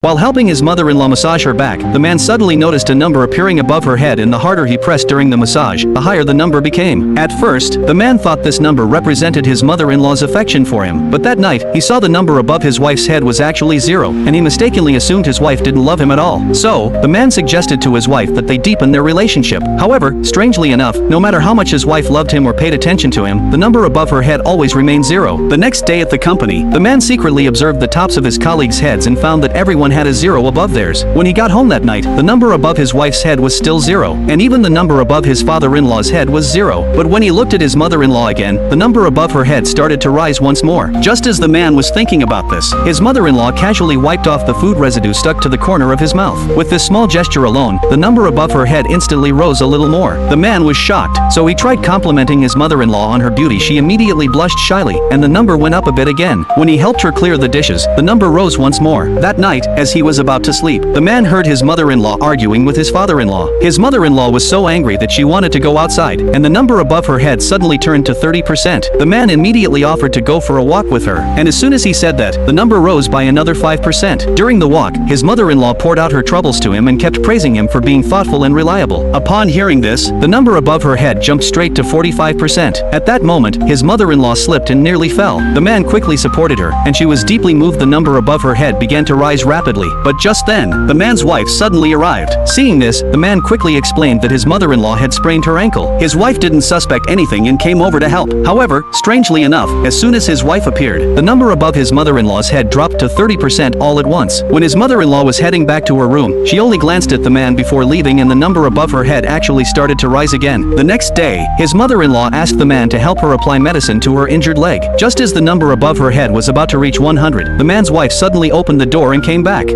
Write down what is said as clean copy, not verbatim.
While helping his mother-in-law massage her back, the man suddenly noticed a number appearing above her head, and the harder he pressed during the massage, the higher the number became. At first, the man thought this number represented his mother-in-law's affection for him, but that night, he saw the number above his wife's head was actually 0, and he mistakenly assumed his wife didn't love him at all. So, the man suggested to his wife that they deepen their relationship. However, strangely enough, no matter how much his wife loved him or paid attention to him, the number above her head always remained 0. The next day at the company, the man secretly observed the tops of his colleagues' heads and found that everyone had a 0 above theirs. When he got home that night, the number above his wife's head was still 0, and even the number above his father-in-law's head was 0. But when he looked at his mother-in-law again, the number above her head started to rise once more. Just as the man was thinking about this, his mother-in-law casually wiped off the food residue stuck to the corner of his mouth. With this small gesture alone, the number above her head instantly rose a little more. The man was shocked, so he tried complimenting his mother-in-law on her beauty. She immediately blushed shyly, and the number went up a bit again. When he helped her clear the dishes, the number rose once more. That night, as he was about to sleep, the man heard his mother-in-law arguing with his father-in-law. His mother-in-law was so angry that she wanted to go outside, and the number above her head suddenly turned to 30%. The man immediately offered to go for a walk with her, and as soon as he said that, the number rose by another 5%. During the walk, his mother-in-law poured out her troubles to him and kept praising him for being thoughtful and reliable. Upon hearing this, the number above her head jumped straight to 45%. At that moment, his mother-in-law slipped and nearly fell. The man quickly supported her, and she was deeply moved. The number above her head began to rise rapidly, but just then, the man's wife suddenly arrived. Seeing this, the man quickly explained that his mother-in-law had sprained her ankle. His wife didn't suspect anything and came over to help. However, strangely enough, as soon as his wife appeared, the number above his mother-in-law's head dropped to 30% all at once. When his mother-in-law was heading back to her room, she only glanced at the man before leaving, and the number above her head actually started to rise again. The next day, his mother-in-law asked the man to help her apply medicine to her injured leg. Just as the number above her head was about to reach 100, the man's wife suddenly opened the door and came back.